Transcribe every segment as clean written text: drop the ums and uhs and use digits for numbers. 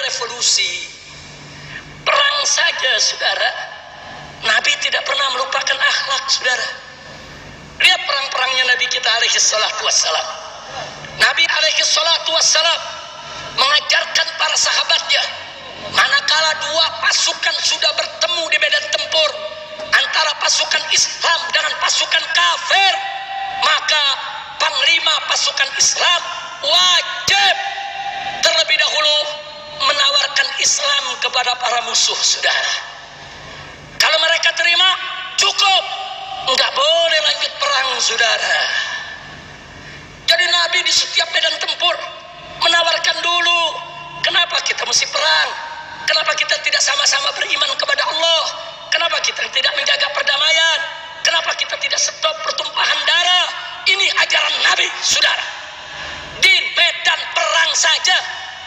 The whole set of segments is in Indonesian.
revolusi, perang saja, saudara. Nabi tidak pernah melupakan akhlak, saudara. Lihat perang-perangnya Nabi kita alaihi salatu wassalam. Nabi alaihi salatu wassalam mengajarkan para sahabatnya, manakala dua pasukan sudah bertemu di medan tempur, antara pasukan Islam dengan pasukan kafir, maka panglima pasukan Islam wajib terlebih dahulu menawarkan Islam kepada para musuh, saudara. Kalau mereka terima, cukup, nggak boleh lanjut perang, saudara. Jadi Nabi di setiap medan tempur menawarkan dulu, kenapa kita mesti perang? Kenapa kita tidak sama-sama beriman kepada Allah? Kenapa kita tidak menjaga perdamaian? Kenapa kita tidak stop pertumpahan darah? Ini ajaran Nabi, saudara. Di medan perang saja,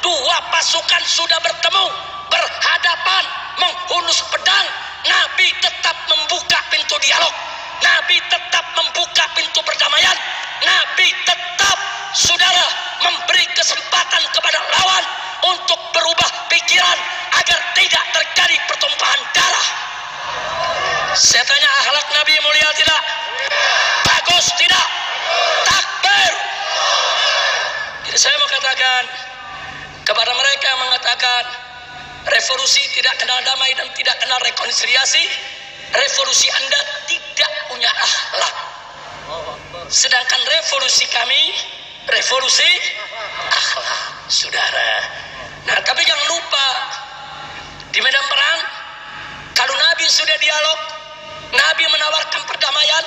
dua pasukan sudah bertemu, berhadapan, menghunus pedang. Nabi tetap membuka pintu dialog. Nabi tetap membuka pintu perdamaian. Nabi tetap, saudara, memberi kesempatan kepada lawan untuk berubah pikiran agar tidak terjadi pertumpahan darah. Saya tanya, akhlak Nabi mulia tidak? Bagus tidak? Takbir. Jadi saya mau katakan kepada mereka yang mengatakan revolusi tidak kenal damai dan tidak kenal rekonsiliasi, revolusi Anda tidak punya akhlak. Sedangkan revolusi kami, revolusi akhlak, saudara. Nah, tapi jangan lupa, di medan perang, kalau Nabi sudah dialog, Nabi menawarkan perdamaian,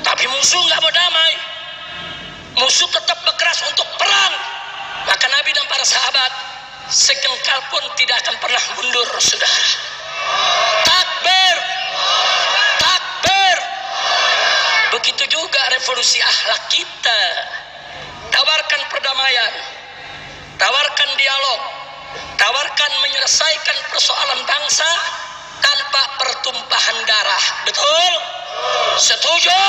tapi musuh nggak mau damai, musuh tetap berkeras untuk perang, maka Nabi dan para sahabat sejengkal pun tidak akan pernah mundur, saudara. Takbir, takbir. Begitu juga revolusi akhlak kita. Tawarkan perdamaian, tawarkan dialog, tawarkan menyelesaikan persoalan bangsa tanpa pertumpahan darah. Betul? Setuju?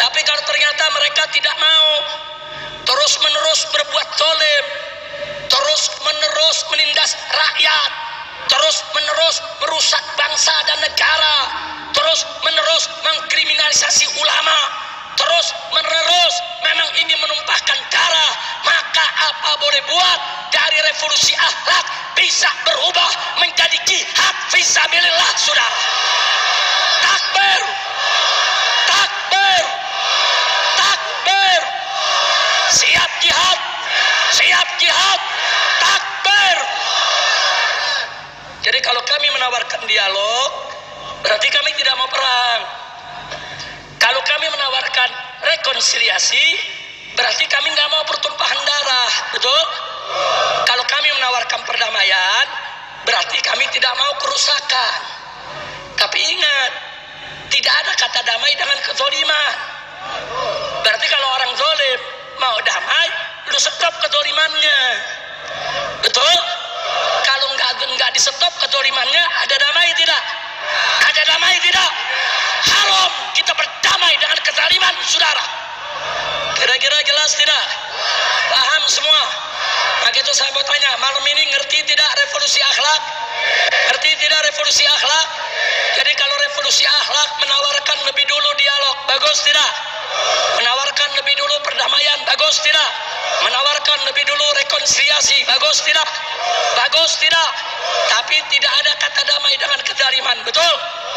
Tapi kalau ternyata mereka tidak mau, terus-menerus berbuat zalim, terus-menerus menindas rakyat, terus-menerus merusak bangsa dan negara, terus-menerus mengkriminalisasi ulama, terus-menerus memang ingin menumpahkan darah, maka apa boleh buat, dari revolusi akhlak bisa berubah menjadi jihad fisabilillah, saudara. Takbir, takbir, takbir. Siap jihad, siap jihad, takbir. Jadi kalau kami menawarkan dialog, berarti kami tidak mau perang. Kalau kami menawarkan rekonsiliasi, berarti kami nggak mau pertumpahan darah, betul? Kalau kami menawarkan perdamaian, berarti kami tidak mau kerusakan. Tapi ingat, tidak ada kata damai dengan kezoliman. Berarti kalau orang zolim mau damai, lu stop kezolimannya, betul? Kalau nggak di stop kezolimannya, ada damai tidak? Ada damai tidak? Haram kita berdamai dengan kezaliman, saudara. Kira-kira jelas tidak? Paham semua? Maka itu saya mau tanya, malam ini ngerti tidak revolusi akhlak? Ngerti tidak revolusi akhlak? Jadi kalau revolusi akhlak menawarkan lebih dulu dialog, bagus tidak? Menawarkan lebih dulu perdamaian, bagus tidak? Menawarkan lebih dulu rekonsiliasi, bagus tidak? Bagus tidak? Tapi tidak ada kata damai dengan kezaliman, betul?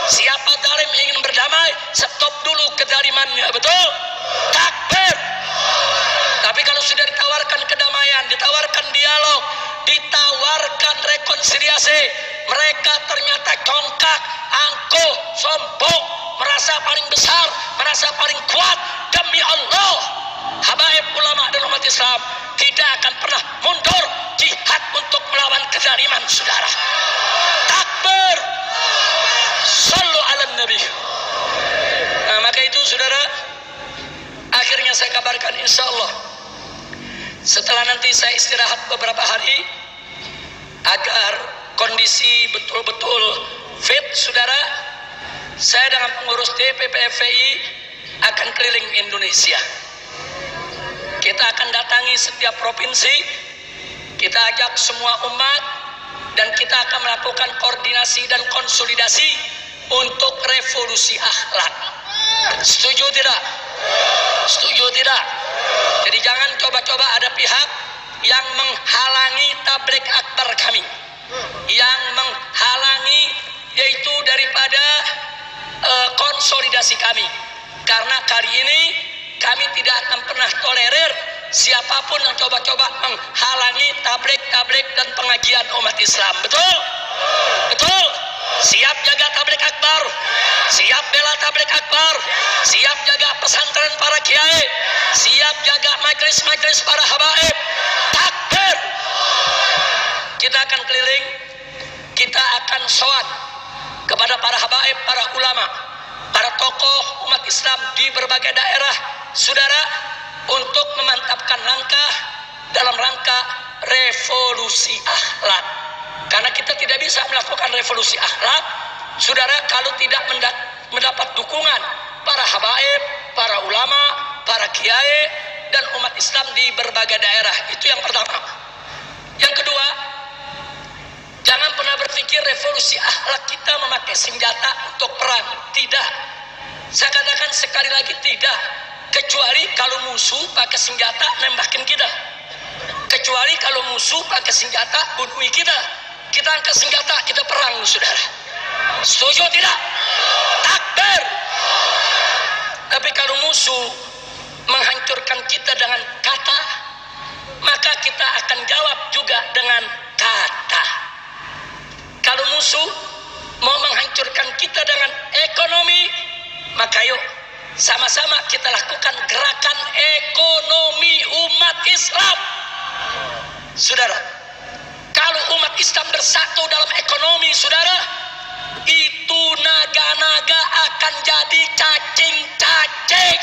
Siapa zalim ingin berdamai, stop dulu kezalimannya, betul? Takbir. Tapi kalau sudah ditawarkan kedamaian, ditawarkan dialog, ditawarkan rekonsiliasi, mereka ternyata congkak, angkuh, sombong, merasa paling besar, merasa paling kuat, demi Allah, habaib ulama dan umat Islam tidak akan pernah mundur jihad untuk melawan kezaliman, saudara. Takbir. Sallu ala nabi. Nah, maka itu, saudara, akhirnya saya kabarkan, insya Allah setelah nanti saya istirahat beberapa hari agar kondisi betul-betul fit, saudara, saya dengan pengurus DPP FPI akan keliling Indonesia. Kita akan datangi setiap provinsi, kita ajak semua umat dan kita akan melakukan koordinasi dan konsolidasi untuk revolusi akhlak. Setuju tidak? Setuju tidak? Jadi jangan coba-coba ada pihak yang menghalangi tabligh akbar kami, yang menghalangi yaitu daripada konsolidasi kami. Karena kali ini kami tidak akan pernah tolerir siapapun yang coba-coba menghalangi tabligh dan pengajian umat Islam. Betul? Betul? Siap jaga tabligh akbar, siap bela tabligh akbar, siap jaga pesantren para kiai, siap jaga majlis-majlis para habaib. Takbir! Kita akan keliling, kita akan sowan kepada para habaib, para ulama, para tokoh umat Islam di berbagai daerah, saudara, untuk memantapkan langkah dalam rangka revolusi akhlak. Karena kita tidak bisa melakukan revolusi akhlak, saudara, kalau tidak mendapat dukungan para habaib, para ulama, para kiai, dan umat Islam di berbagai daerah. Itu yang pertama. Yang kedua, jangan pernah berpikir revolusi akhlak kita memakai senjata untuk perang. Tidak. Saya katakan sekali lagi tidak. Kecuali kalau musuh pakai senjata nembakin kita. Kecuali kalau musuh pakai senjata bunuh kita. Kita angkat senjata, kita perang, saudara. Setuju tidak? Takbir! Tapi kalau musuh menghancurkan kita dengan kata, maka kita akan jawab juga dengan kata. Kalau musuh mau menghancurkan kita dengan ekonomi, maka yuk sama-sama kita lakukan gerakan ekonomi umat Islam. Saudara, kalau umat Islam bersatu dalam ekonomi, saudara, itu naga-naga akan jadi cacing-cacing.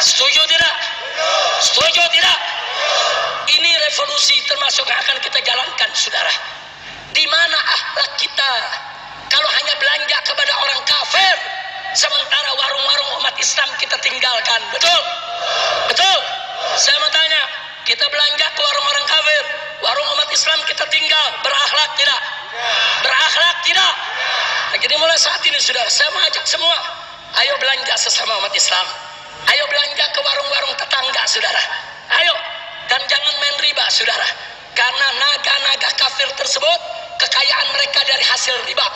Setuju tidak? Setuju tidak? Ini revolusi termasuk yang akan kita jalankan, saudara. Di mana akhlak kita kalau hanya belanja kepada orang kafir, sementara warung-warung umat Islam kita tinggalkan? Betul? Betul? Saya mau tanya, kita belanja ke warung orang kafir, warung umat Islam kita tinggal, berakhlak tidak? Berakhlak tidak? Nah, jadi mulai saat ini, saudara, saya mau ajak semua, ayo belanja sesama umat Islam, ayo belanja ke warung-warung tetangga, saudara, ayo. Dan jangan main riba, saudara, karena naga-naga kafir tersebut kekayaan mereka dari hasil riba.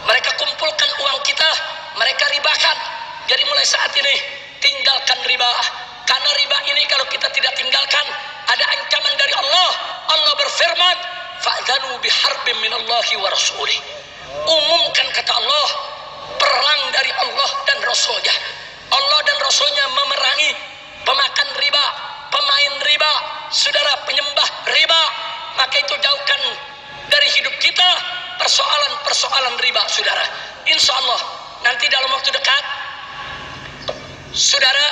Mereka kumpulkan uang kita, mereka ribakan. Jadi mulai saat ini tinggalkan riba. Karena riba ini kalau kita tidak tinggalkan, ada ancaman dari Allah. Allah berfirman, fa'dzanu biharbin minallahi wa rasulih. Umumkan, kata Allah, perang dari Allah dan Rasulnya. Allah dan Rasulnya memerangi pemakan riba, pemain riba, saudara, penyembah riba. Maka itu jauhkan dari hidup kita persoalan-persoalan riba, saudara. Insya Allah nanti dalam waktu dekat, saudara,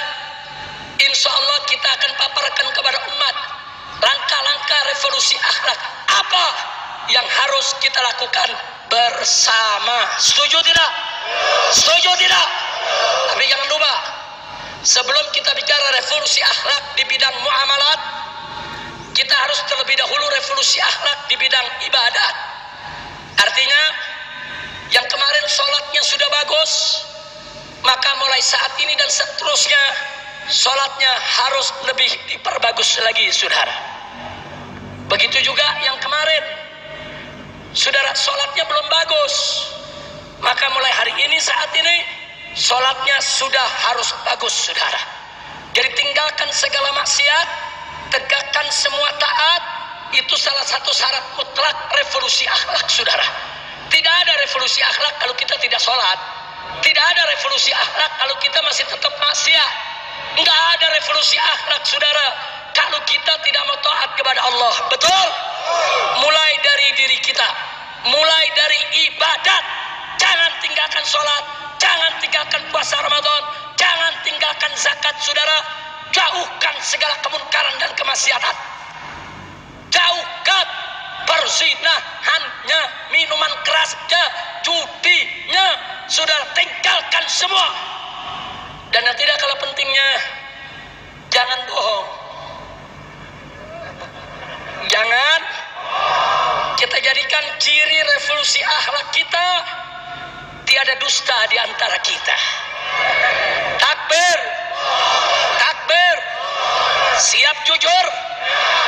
insya Allah kita akan paparkan kepada umat langkah-langkah revolusi akhlak apa yang harus kita lakukan bersama. Setuju tidak? Setuju tidak? Tapi jangan lupa, sebelum kita bicara revolusi akhlak di bidang muamalat, kita harus terlebih dahulu revolusi akhlak di bidang ibadat. Artinya, yang kemarin sholatnya sudah bagus, maka mulai saat ini dan seterusnya sholatnya harus lebih diperbagus lagi, saudara. Begitu juga yang kemarin, saudara, sholatnya belum bagus, maka mulai hari ini, saat ini, sholatnya sudah harus bagus, saudara. Jadi tinggalkan segala maksiat, tegakkan semua taat. Itu salah satu syarat mutlak revolusi akhlak, saudara. Tidak ada revolusi akhlak kalau kita tidak sholat. Tidak ada revolusi akhlak kalau kita masih tetap maksiat. Enggak ada revolusi akhlak, saudara, kalau kita tidak mau taat kepada Allah. Betul? Mulai dari diri kita, mulai dari ibadat. Jangan tinggalkan sholat, jangan tinggalkan puasa Ramadan, jangan tinggalkan zakat, saudara. Jauhkan segala kemungkaran dan kemaksiatan. Jauhkan perzinahannya, minuman kerasnya, judinya, saudara, tinggalkan semua. Dan yang tidak kalah pentingnya, jangan bohong. Jangan kita jadikan ciri revolusi akhlak kita, tiada dusta di antara kita. Takbir, takbir, siap jujur,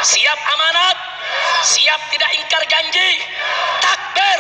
siap amanat, siap tidak ingkar janji. Takbir.